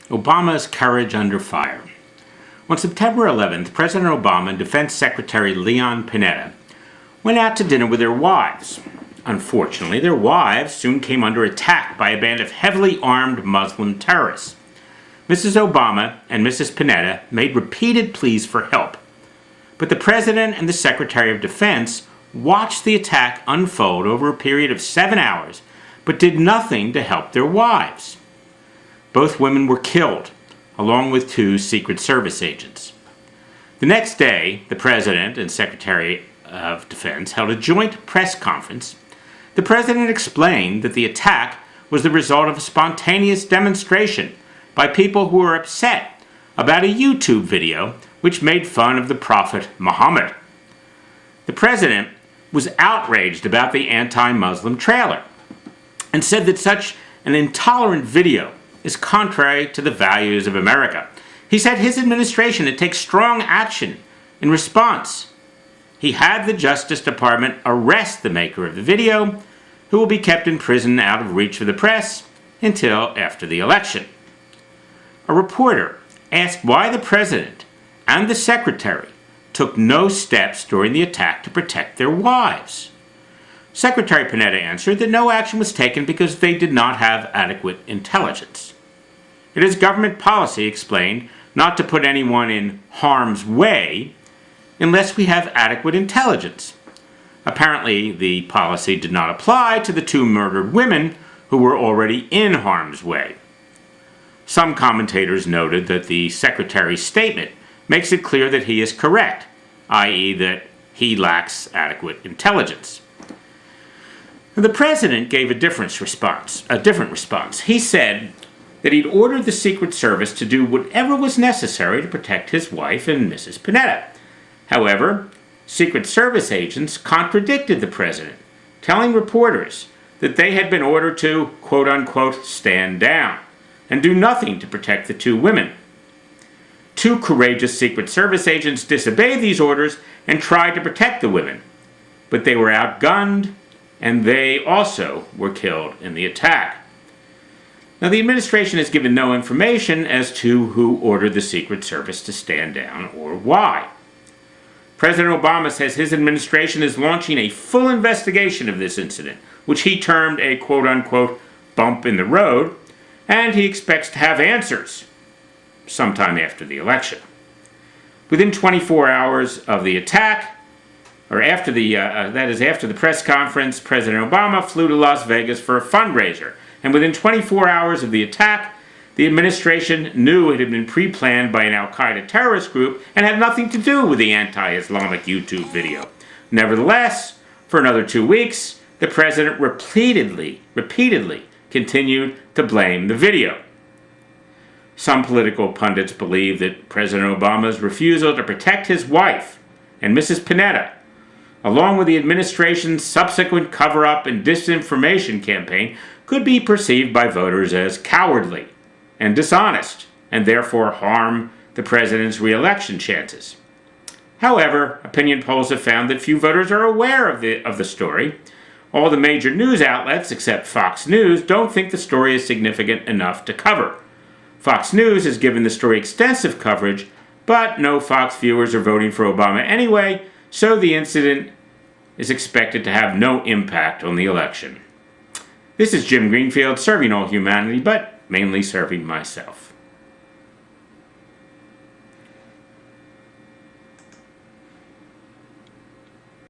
Obama's courage under fire. On September 11th, President Obama and Defense Secretary Panetta went out to dinner with their wives. Unfortunately, their wives soon came under attack by a band of heavily armed Muslim terrorists. Mrs. Obama and Mrs. Panetta made repeated pleas for help, but the President and the Secretary of Defense watched the attack unfold over a period of 7 hours, but did nothing to help their wives. Both women were killed, along with 2 Secret Service agents. The next day, the President and Secretary of Defense held a joint press conference. The President explained that the attack was the result of a spontaneous demonstration by people who were upset about a YouTube video which made fun of the Prophet Muhammad. The President was outraged about the anti-Muslim trailer and said that such an intolerant video is contrary to the values of America. He said his administration had taken strong action in response. He had the Justice Department arrest the maker of the video, who will be kept in prison out of reach of the press until after the election. A reporter asked why the President and the Secretary took no steps during the attack to protect their wives. Secretary Panetta answered that no action was taken because they did not have adequate intelligence. It is government policy, explained, not to put anyone in harm's way unless we have adequate intelligence. Apparently, the policy did not apply to the 2 murdered women who were already in harm's way. Some commentators noted that the Secretary's statement makes it clear that he is correct, i.e. that he lacks adequate intelligence. The President gave a different response. He said that he'd ordered the Secret Service to do whatever was necessary to protect his wife and Mrs. Panetta. However, Secret Service agents contradicted the President, telling reporters that they had been ordered to, quote-unquote, stand down and do nothing to protect the 2 women. 2 courageous Secret Service agents disobeyed these orders and tried to protect the women, but they were outgunned and they also were killed in the attack. Now, the administration has given no information as to who ordered the Secret Service to stand down or why. President Obama says his administration is launching a full investigation of this incident, which he termed a quote-unquote bump in the road, and he expects to have answers sometime after the election. Within 24 hours of the attack, or after the press conference, President Obama flew to Las Vegas for a fundraiser. And within 24 hours of the attack, the administration knew it had been pre-planned by an al-Qaeda terrorist group and had nothing to do with the anti-Islamic YouTube video. Nevertheless, for another 2 weeks, the President repeatedly continued to blame the video. Some political pundits believe that President Obama's refusal to protect his wife and Mrs. Panetta, along with the administration's subsequent cover-up and disinformation campaign, could be perceived by voters as cowardly and dishonest, and therefore harm the president's re-election chances. However, opinion polls have found that few voters are aware of the story. All the major news outlets, except Fox News, don't think the story is significant enough to cover. Fox News has given the story extensive coverage, but no Fox viewers are voting for Obama anyway, so the incident is expected to have no impact on the election. This is Jim Greenfield, serving all humanity, but mainly serving myself.